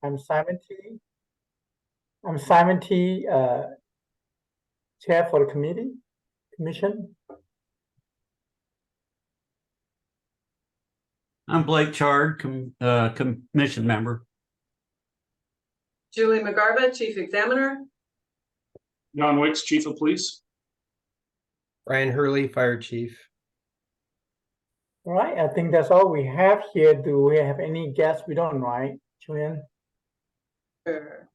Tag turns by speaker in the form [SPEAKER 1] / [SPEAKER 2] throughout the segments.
[SPEAKER 1] I'm Simon T. Chair for the commission.
[SPEAKER 2] I'm Blake Chard, commission member.
[SPEAKER 3] Julie McGarva, Chief Examiner.
[SPEAKER 4] John Wicks, Chief of Police.
[SPEAKER 5] Ryan Hurley, Fire Chief.
[SPEAKER 1] All right, I think that's all we have here. Do we have any guests? We don't, right, Julian?
[SPEAKER 3] Sure.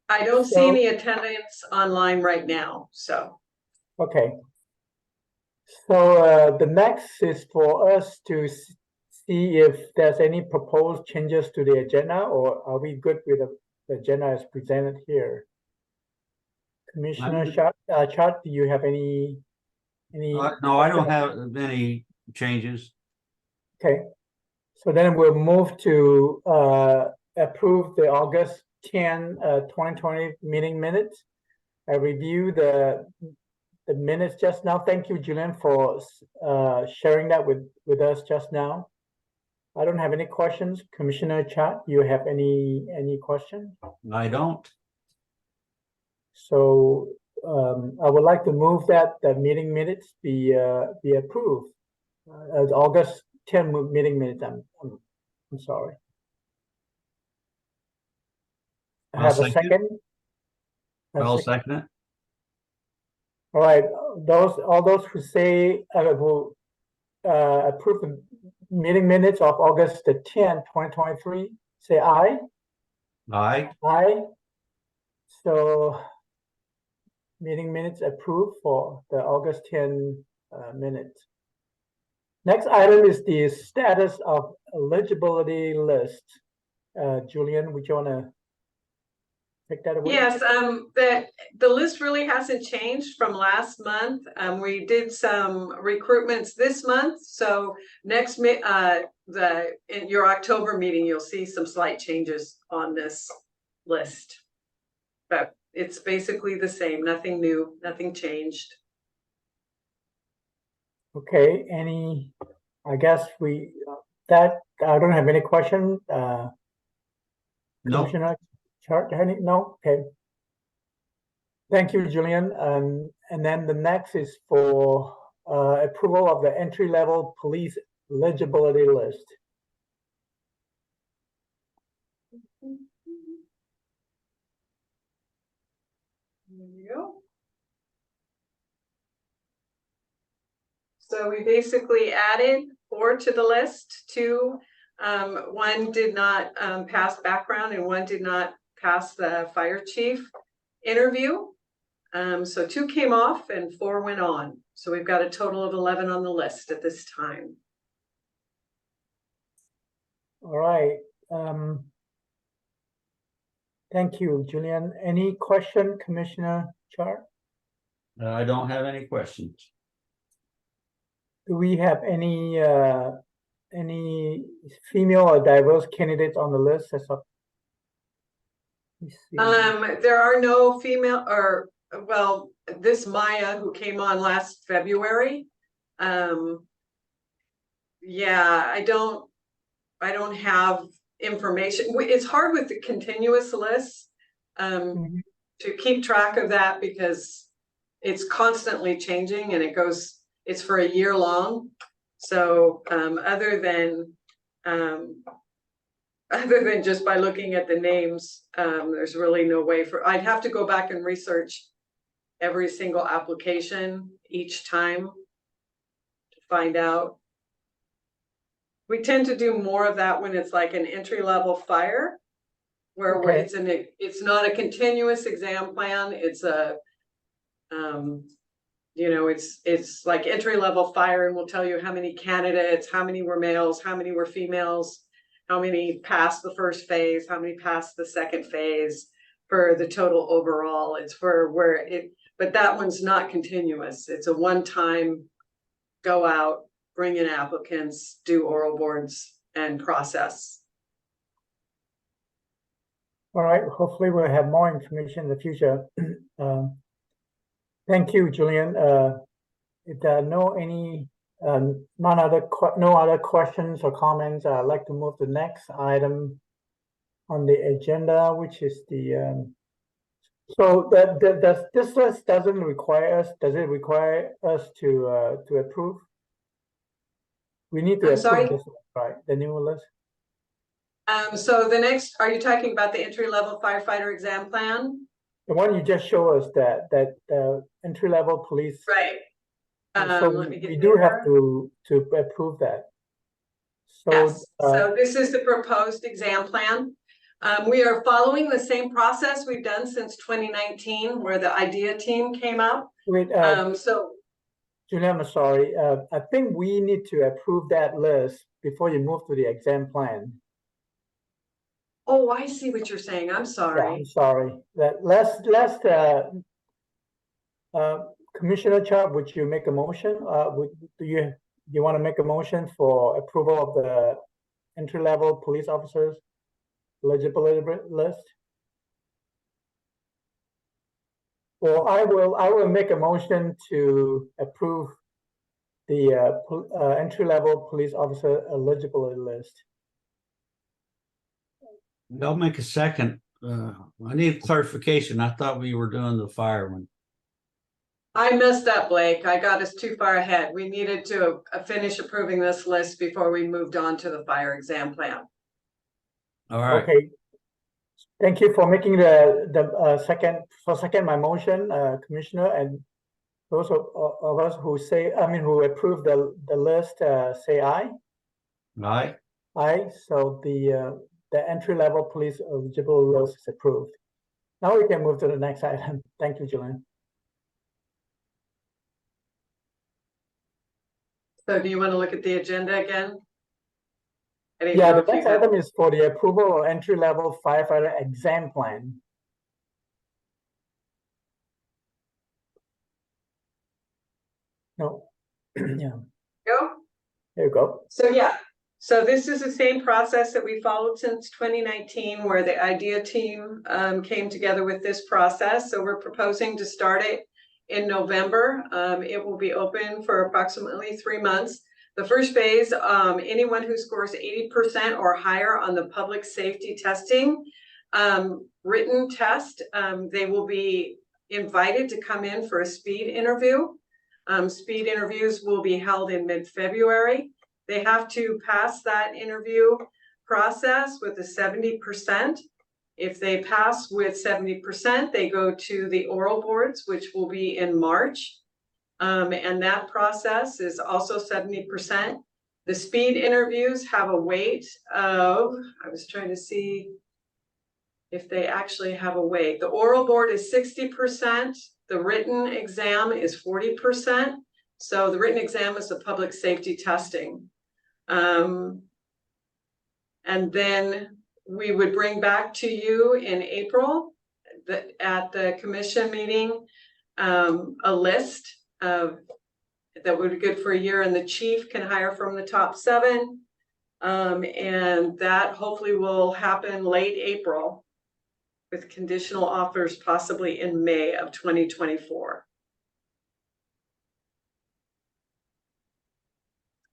[SPEAKER 3] I don't see any attendance online right now, so.
[SPEAKER 1] Okay. So the next is for us to see if there's any proposed changes to the agenda, or are we good with the agenda as presented here? Commissioner Chart, do you have any?
[SPEAKER 2] No, I don't have any changes.
[SPEAKER 1] Okay, so then we'll move to approve the August 10, 2020 meeting minutes. I review the minutes just now. Thank you, Julian, for sharing that with us just now. I don't have any questions. Commissioner Chat, you have any questions?
[SPEAKER 2] I don't.
[SPEAKER 1] So I would like to move that the meeting minutes be approved. August 10 meeting minutes. I'm sorry. I have a second.
[SPEAKER 2] I'll second it.
[SPEAKER 1] All right, all those who say will approve the meeting minutes of August the 10th, 2023, say aye.
[SPEAKER 2] Aye.
[SPEAKER 1] Aye. So meeting minutes approved for the August 10 minutes. Next item is the status of eligibility list. Julian, would you want to take that away?
[SPEAKER 3] Yes, the list really hasn't changed from last month. We did some recruitments this month, so next in your October meeting, you'll see some slight changes on this list, but it's basically the same. Nothing new, nothing changed.
[SPEAKER 1] Okay. I guess I don't have any question.
[SPEAKER 2] No.
[SPEAKER 1] Commissioner Chart, no? Okay. Thank you, Julian. And then the next is for approval of the entry-level police eligibility list.
[SPEAKER 3] There you go. So we basically added 4 to the list. 2, one did not pass background and one did not pass the fire chief interview. So 2 came off and 4 went on. So we've got a total of 11 on the list at this time.
[SPEAKER 1] All right. Thank you, Julian. Any question, Commissioner Chart?
[SPEAKER 2] I don't have any questions.
[SPEAKER 1] Do we have any female or diverse candidates on the list as of?
[SPEAKER 3] There are no female, or well, this Maya who came on last February. Yeah, I don't have information. It's hard with the continuous list to keep track of that because it's constantly changing and it's for a year long. So other than just by looking at the names, there's really no way I'd have to go back and research every single application each time to find out. We tend to do more of that when it's like an entry-level fire, where it's not a continuous exam plan. It's a it's like entry-level fire, and we'll tell you how many candidates, how many were males, how many were females, how many passed the first phase, how many passed the second phase for the total overall. It's for but that one's not continuous. It's a one-time go out, bring in applicants, do oral boards, and process.
[SPEAKER 1] All right. Hopefully we'll have more information in the future. Thank you, Julian. If there are no other questions or comments, I'd like to move to the next item on the agenda, which is the, so does this list doesn't require us, does it require us to approve? We need to
[SPEAKER 3] I'm sorry?
[SPEAKER 1] approve this, right, the new list?
[SPEAKER 3] So the next, are you talking about the entry-level firefighter exam plan?
[SPEAKER 1] The one you just showed us that entry-level police.
[SPEAKER 3] Right.
[SPEAKER 1] So
[SPEAKER 3] Let me
[SPEAKER 1] we
[SPEAKER 3] get
[SPEAKER 1] do have
[SPEAKER 3] there.
[SPEAKER 1] to approve that. So,
[SPEAKER 3] Yes, so this is the proposed exam plan. We are following the same process we've done since 2019, where the IDEA team came up.
[SPEAKER 1] wait,
[SPEAKER 3] So,
[SPEAKER 1] Julian, I'm sorry, I think we need to approve that list before you move to the exam plan.
[SPEAKER 3] oh, I see what you're saying. I'm
[SPEAKER 1] Yeah,
[SPEAKER 3] sorry.
[SPEAKER 1] I'm sorry, that let's, Commissioner Chop, would you make a motion? Do you want to make a motion for approval of the entry-level police officers eligibility list? Well, I will make a motion to approve the entry-level police officer eligibility list.
[SPEAKER 2] I'll make a second. I need clarification. I thought we were doing the fireman.
[SPEAKER 3] I messed up, Blake. I got us too far ahead. We needed to finish approving this list before we moved on to the fire exam plan.
[SPEAKER 2] All right,
[SPEAKER 1] Okay. Thank you for making the second my motion, Commissioner, and those of us who say, who approve the list, say aye.
[SPEAKER 2] aye.
[SPEAKER 1] Aye, so the entry-level police eligible list is approved. Now we can move to the next item. Thank you, Julian.
[SPEAKER 3] So do you want to look at the agenda again? I didn't
[SPEAKER 1] Yeah,
[SPEAKER 3] know
[SPEAKER 1] the
[SPEAKER 3] if you
[SPEAKER 1] next
[SPEAKER 3] had-
[SPEAKER 1] item is for the approval of entry-level firefighter exam plan. No, yeah,
[SPEAKER 3] Go.
[SPEAKER 1] there you go.
[SPEAKER 3] So yeah, so this is the same process that we followed since 2019, where the IDEA team came together with this process. So we're proposing to start it in November. It will be open for approximately 3 months. The first phase, anyone who scores 80% or higher on the public safety testing written test, they will be invited to come in for a speed interview. Speed interviews will be held in mid-February. They have to pass that interview process with a 70%. If they pass with 70%, they go to the oral boards, which will be in March. And that process is also 70%. The speed interviews have a weight of, I was trying to see if they actually have a weight. The oral board is 60%. The written exam is 40%. So the written exam is the public safety testing. And then we would bring back to you in April at the commission meeting a list of that would be good for a year, and the chief can hire from the top 7. And that hopefully will happen late April, with conditional offers possibly in May of 2024.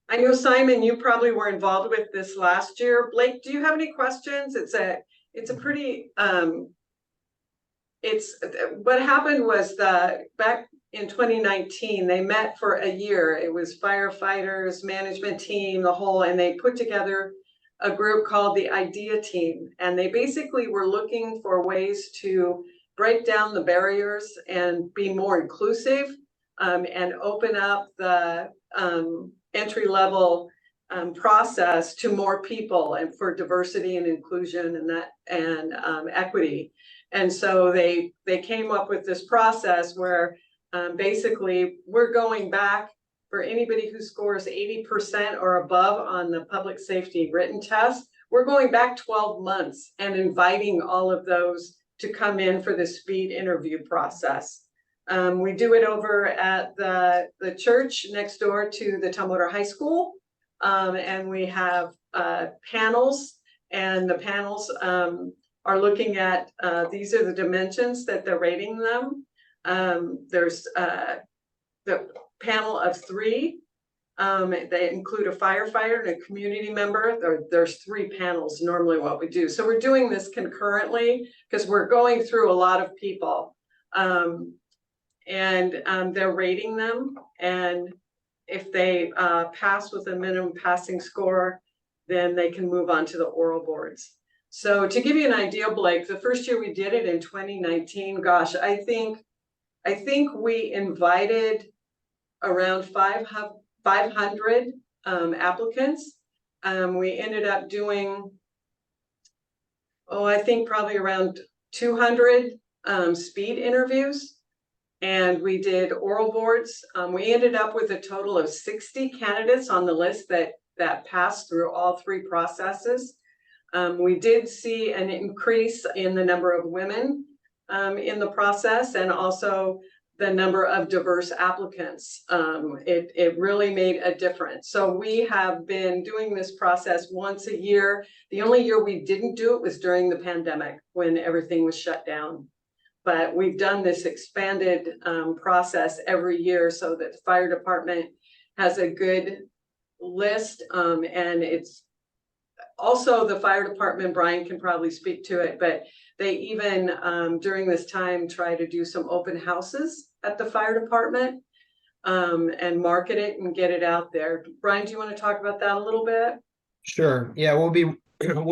[SPEAKER 3] I know, Simon, you probably were involved with this last year. Blake, do you have any questions? It's a pretty, what happened was back in 2019, they met for a year. It was firefighters, management team, the whole, and they put together a group called the IDEA team. And they basically were looking for ways to break down the barriers and be more inclusive, and open up the entry-level process to more people, and for diversity and inclusion and equity. And so they came up with this process where basically we're going back for anybody who scores 80% or above on the public safety written test. We're going back 12 months and inviting all of those to come in for the speed interview process. We do it over at the church next door to the Tumwater High School. And we have panels, and the panels are looking at, these are the dimensions that they're rating them. There's the panel of 3, They include a firefighter and a community member. There's 3 panels normally what we do. So we're doing this concurrently because we're going through a lot of people. They're rating them, and if they pass with a minimum passing score, then they can move on to the oral boards. So to give you an idea, Blake, the first year we did it in 2019, gosh, I think we invited around 500 applicants. We ended up doing, I think probably around 200 speed interviews, and we did oral boards. We ended up with a total of 60 candidates on the list that passed through all 3 processes. We did see an increase in the number of women in the process, and also the number of diverse applicants. It really made a difference. So we have been doing this process once a year. The only year we didn't do it was during the pandemic when everything was shut down. But we've done this expanded process every year so that the fire department has a good list. And it's also the fire department, Brian can probably speak to it, but they even during this time try to do some open houses at the fire department and market it and get it out there. Brian, do you want to talk about that a little bit?
[SPEAKER 5] Sure. Yeah, we'll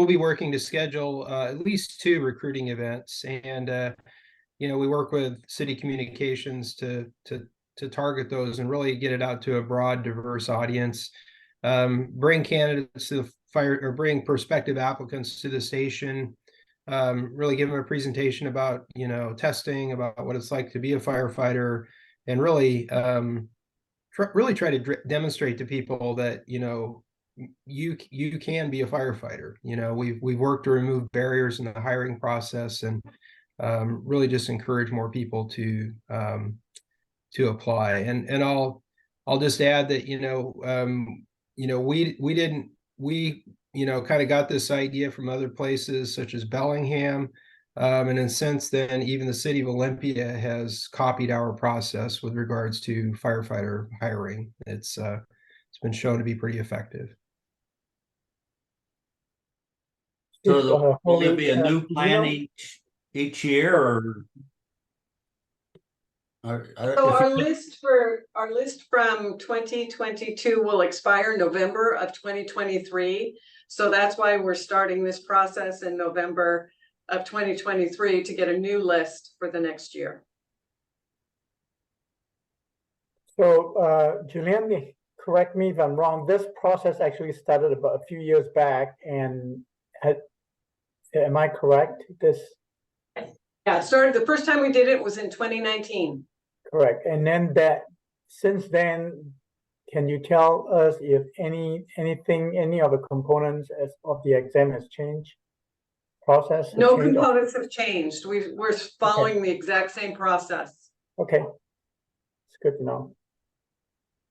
[SPEAKER 5] be working to schedule at least 2 recruiting events, and we work with city communications to target those and really get it out to a broad, diverse audience. Bring candidates to the fire, or bring prospective applicants to the station. Really give them a presentation about testing, about what it's like to be a firefighter, and really try to demonstrate to people that you can be a firefighter. We've worked to remove barriers in the hiring process, and really just encourage more people to apply. And I'll just add that we kind of got this idea from other places such as Bellingham, and then since then even the city of Olympia has copied our process with regards to firefighter hiring. It's been shown to be pretty effective.
[SPEAKER 2] So will there be a new plan each year, or?
[SPEAKER 3] So our list from 2022 will expire November of 2023. So that's why we're starting this process in November of 2023 to get a new list for the next year.
[SPEAKER 1] So Julian, correct me if I'm wrong, this process actually started about a few years back, and am I correct?
[SPEAKER 3] Yeah, it started, the first time we did it was in 2019.
[SPEAKER 1] Correct. And then since then, can you tell us if any of the components of the exam has changed? Process?
[SPEAKER 3] No components have changed. We're following the exact same process.
[SPEAKER 1] Okay. It's good to know.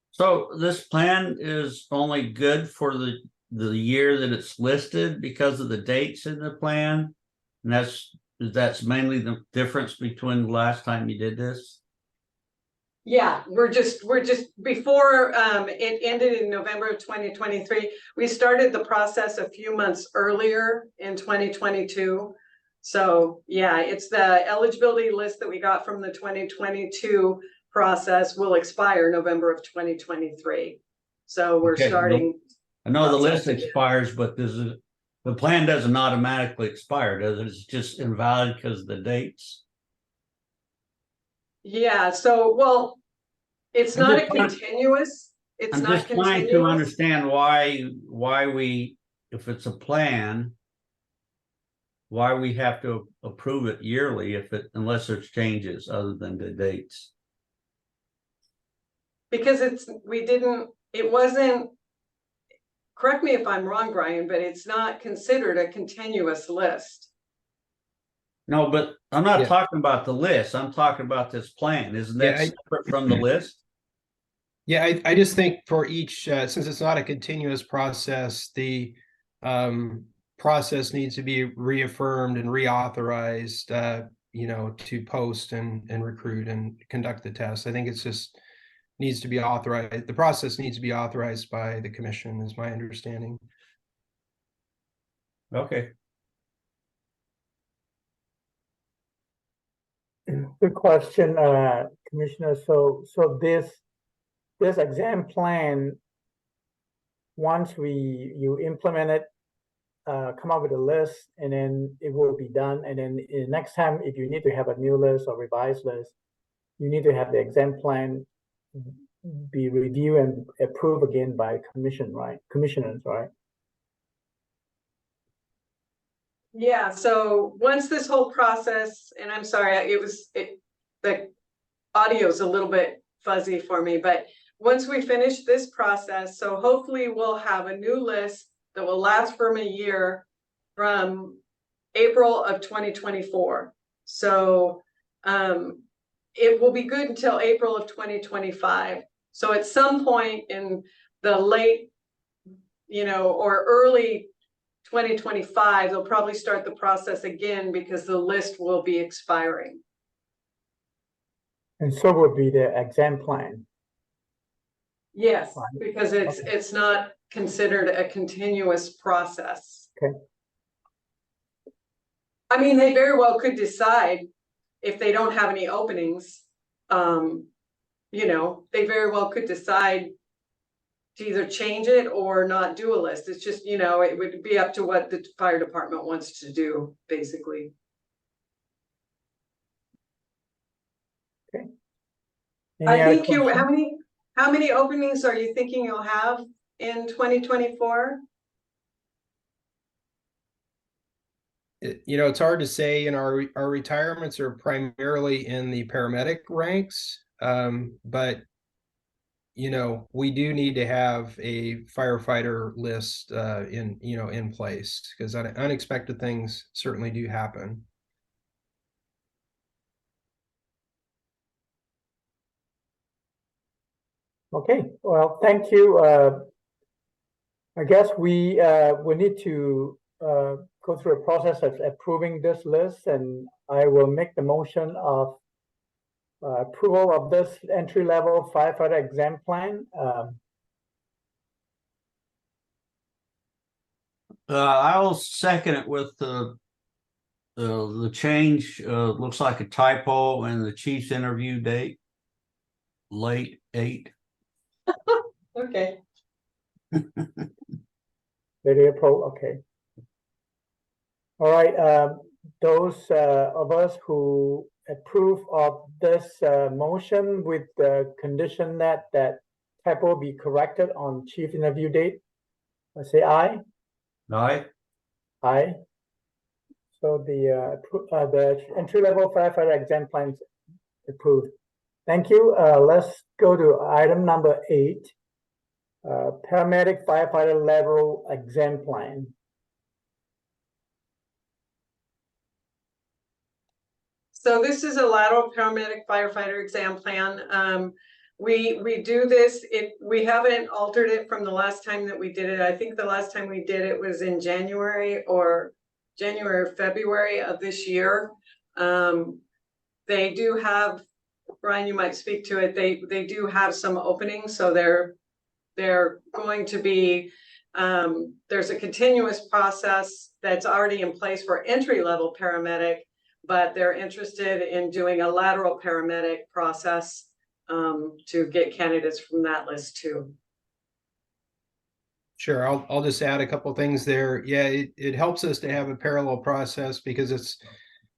[SPEAKER 2] So this plan is only good for the year that it's listed because of the dates in the plan, and that's mainly the difference between the last time you did this.
[SPEAKER 3] Yeah, we're just before it ended in November of 2023. We started the process a few months earlier in 2022. So yeah, it's the eligibility list that we got from the 2022 process will expire November of 2023. So we're starting.
[SPEAKER 2] I know the list expires, but the plan doesn't automatically expire, does it? It's just invalid because of the dates.
[SPEAKER 3] Yeah, so well, it's not a continuous. It's
[SPEAKER 2] I'm
[SPEAKER 3] not
[SPEAKER 2] just trying to understand why we, if it's a plan, why we have to approve it yearly unless there's changes other than the dates.
[SPEAKER 3] Because it wasn't, correct me if I'm wrong, Brian, but it's not considered a continuous list.
[SPEAKER 2] No, but I'm not talking about the list. I'm talking about this plan. Isn't that separate from the list?
[SPEAKER 5] Yeah, I just think for each, since it's not a continuous process, the process needs to be reaffirmed and reauthorized, to post and recruit and conduct the test. I think it's just, needs to be authorized. The process needs to be authorized by the commission, is my understanding.
[SPEAKER 2] Okay.
[SPEAKER 1] Good question, Commissioner. So this exam plan, once you implement it, come up with a list, and then it will be done. And then next time, if you need to have a new list or revised list, you need to have the exam plan be reviewed and approved again by commissioners, right?
[SPEAKER 3] Yeah, so once this whole process, and I'm sorry, the audio's a little bit fuzzy for me, but once we finish this process, so hopefully we'll have a new list that will last for a year from April of 2024. So it will be good until April of 2025. So at some point in the late, or early 2025, they'll probably start the process again because the list will be expiring.
[SPEAKER 1] And so would be the exam plan.
[SPEAKER 3] Yes,
[SPEAKER 1] Right.
[SPEAKER 3] because it's not considered a continuous process.
[SPEAKER 1] Okay.
[SPEAKER 3] I mean, they very well could decide if they don't have any openings, they very well could decide to either change it or not do a list. It's just, it would be up to what the fire department wants to do, basically.
[SPEAKER 1] Any
[SPEAKER 3] I
[SPEAKER 1] other
[SPEAKER 3] think
[SPEAKER 1] questions?
[SPEAKER 3] how many openings are you thinking you'll have in 2024?
[SPEAKER 5] It's hard to say. Our retirements are primarily in the paramedic ranks, but we do need to have a firefighter list in place, because unexpected things certainly do happen.
[SPEAKER 1] Okay, well, thank you. I guess we need to go through a process of approving this list, and I will make the motion of approval of this entry-level firefighter exam plan.
[SPEAKER 2] I'll second it with the change. Looks like a typo in the chief's interview date. Late 8.
[SPEAKER 3] Okay.
[SPEAKER 1] April, okay. All right, those of us who approve of this motion with the condition that typo be corrected on chief interview date, say aye.
[SPEAKER 2] Aye.
[SPEAKER 1] Aye. So the entry-level firefighter exam plans approved. Thank you. Let's go to item number 8. Paramedic firefighter level exam plan.
[SPEAKER 3] So this is a lateral paramedic firefighter exam plan. We do this, we haven't altered it from the last time that we did it. I think the last time we did it was in January or February of this year. They do have, Brian, you might speak to it. They do have some openings, so they're going to be, there's a continuous process that's already in place for entry-level paramedic, but they're interested in doing a lateral paramedic process to get candidates from that list too.
[SPEAKER 5] Sure, I'll just add a couple things there. Yeah, it helps us to have a parallel process, because it's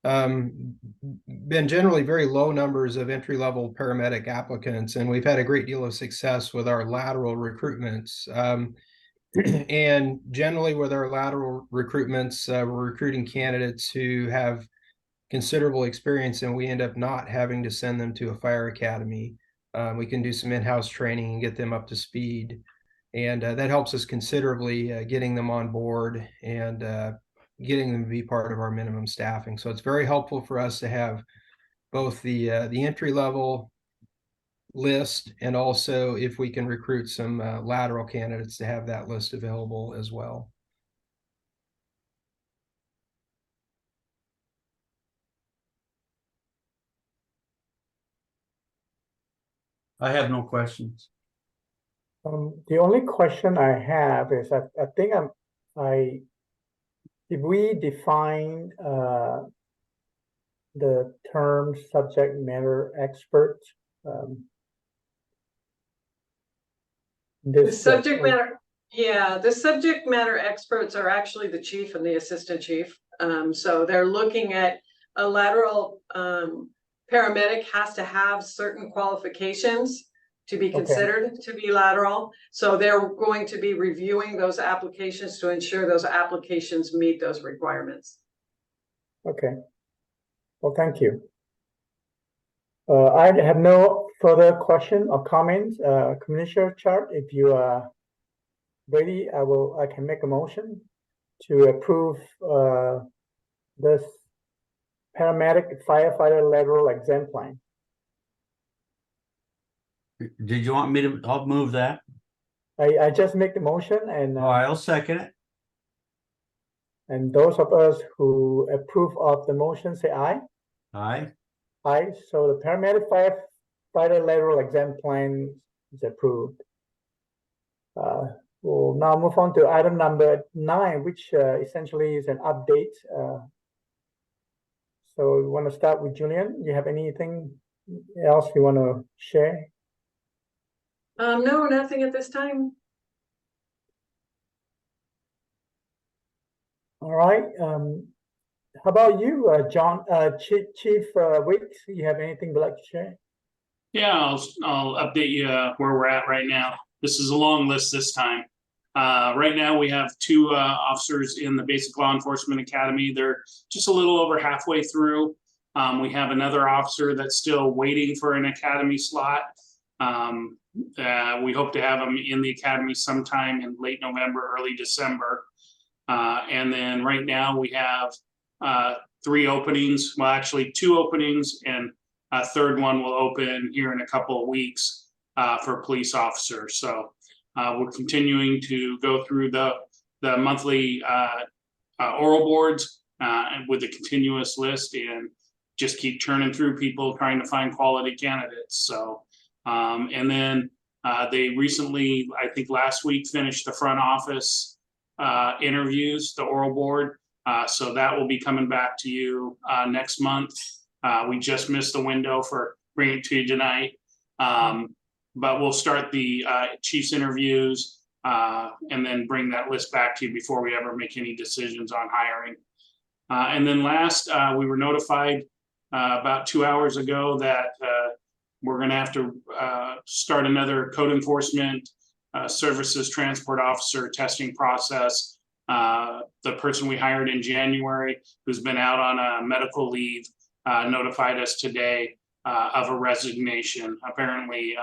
[SPEAKER 5] been generally very low numbers of entry-level paramedic applicants, and we've had a great deal of success with our lateral recruitments. And generally with our lateral recruitments, we're recruiting candidates who have considerable experience, and we end up not having to send them to a fire academy. We can do some in-house training and get them up to speed, and that helps us considerably, getting them on board and getting them to be part of our minimum staffing. So it's very helpful for us to have both the entry level list, and also if we can recruit some lateral candidates, to have that list available as well.
[SPEAKER 2] I have no questions.
[SPEAKER 1] The only question I have is I think did we define the term subject matter expert?
[SPEAKER 3] The
[SPEAKER 1] This
[SPEAKER 3] subject matter, yeah, the subject matter experts are actually the chief and the assistant chief. So they're looking at a lateral paramedic has to have certain qualifications to be considered to be lateral. So they're going to be reviewing those applications to ensure those applications meet those requirements.
[SPEAKER 1] Okay. Well, thank you. I have no further question or comments. Commissioner Chart, if you are ready, I can make a motion to approve this paramedic firefighter lateral exam plan.
[SPEAKER 2] Did you want me to, I'll move that.
[SPEAKER 1] I just make the motion and
[SPEAKER 2] I'll second it.
[SPEAKER 1] and those of us who approve of the motion say aye.
[SPEAKER 2] Aye.
[SPEAKER 1] Aye. So the paramedic firefighter lateral exam plan is approved. We'll now move on to item number 9, which essentially is an update. So we want to start with Julian. You have anything else you want to share?
[SPEAKER 3] No, nothing at this time.
[SPEAKER 1] All right. How about you, John? Chief Wicks, you have anything you'd like to share?
[SPEAKER 4] Yeah, I'll update you where we're at right now. This is a long list this time. Right now, we have 2 officers in the Basic Law Enforcement Academy. They're just a little over halfway through. We have another officer that's still waiting for an academy slot. We hope to have him in the academy sometime in late November, early December. And then right now we have 3 openings, well, actually 2 openings, and a third one will open here in a couple of weeks for police officers. So we're continuing to go through the monthly oral boards and with a continuous list, and just keep churning through people trying to find quality candidates. So and then they recently, I think last week, finished the front office interviews, the oral board. So that will be coming back to you next month. We just missed the window for bringing it to you tonight. But we'll start the chief's interviews and then bring that list back to you before we ever make any decisions on hiring. And then last, we were notified about 2 hours ago that we're going to have to start another code enforcement services transport officer testing process. The person we hired in January, who's been out on a medical leave, notified us today of a resignation. Apparently,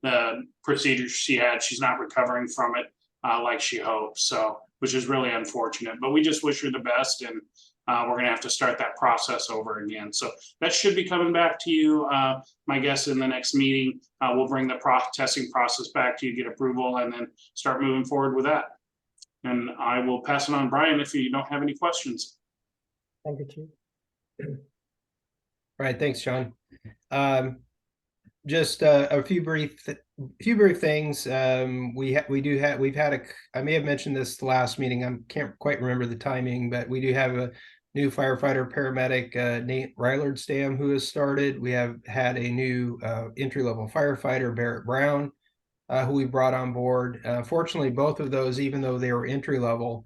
[SPEAKER 4] the procedure she had, she's not recovering from it like she hoped. So, which is really unfortunate. But we just wish her the best, and we're going to have to start that process over again. So that should be coming back to you. My guess in the next meeting, we'll bring the testing process back to you, get approval, and then start moving forward with that. And I will pass it on, Brian, if you don't have any questions.
[SPEAKER 1] Thank you, Chief.
[SPEAKER 5] All right, thanks, John. Just a few brief things. We've had I may have mentioned this the last meeting. I can't quite remember the timing, but we do have a new firefighter paramedic, Nate Rylardstam, who has started. We have had a new entry-level firefighter, Barrett Brown, who we brought on board. Fortunately, both of those, even though they were entry-level,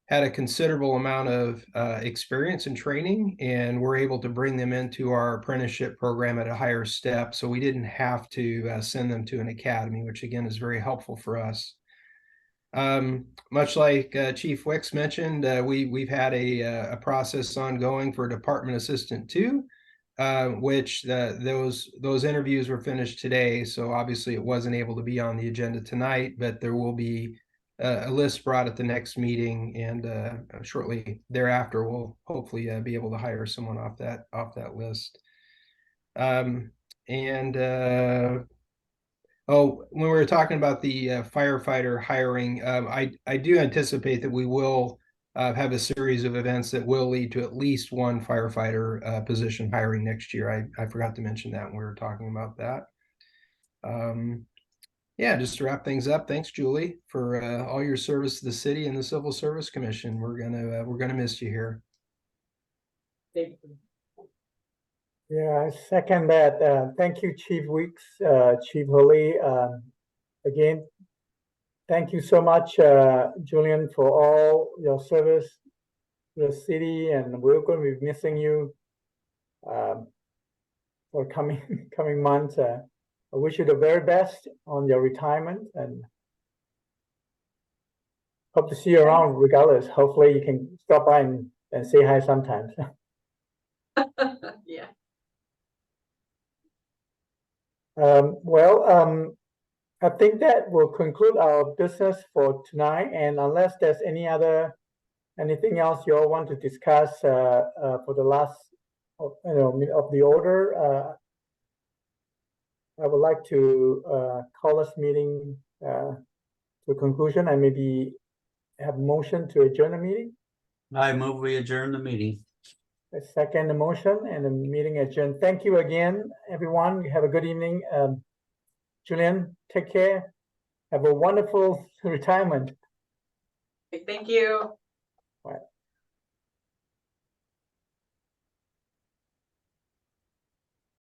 [SPEAKER 5] had a considerable amount of experience and training, and we're able to bring them into our apprenticeship program at a higher step. So we didn't have to send them to an academy, which again is very helpful for us. Much like Chief Wicks mentioned, we've had a process ongoing for Department Assistant 2, which those interviews were finished today. So obviously it wasn't able to be on the agenda tonight, but there will be a list brought at the next meeting, and shortly thereafter we'll hopefully be able to hire someone off that list. Oh, when we were talking about the firefighter hiring, I do anticipate that we will have a series of events that will lead to at least one firefighter position hiring next year. I forgot to mention that when we were talking about that. Yeah, just to wrap things up, thanks, Julie, for all your service to the city and the Civil Service Commission. We're gonna miss you here.
[SPEAKER 1] Yeah, I second that. Thank you, Chief Weeks, Chief Holly. Again, thank you so much, Julian, for all your service to the city, and we're going to be missing you for coming months. I wish you the very best on your retirement, and hope to see you around regardless. Hopefully, you can stop by and say hi sometimes.
[SPEAKER 3] Yeah.
[SPEAKER 1] I think that will conclude our business for tonight, and unless there's anything else you all want to discuss for the last of the order, I would like to call this meeting to conclusion and maybe have motion to adjourn the meeting.
[SPEAKER 2] I move we adjourn the meeting.
[SPEAKER 1] I second the motion and the meeting adjourned. Thank you again, everyone. Have a good evening. Julian, take care. Have a wonderful retirement.
[SPEAKER 3] Thank you.
[SPEAKER 1] Bye.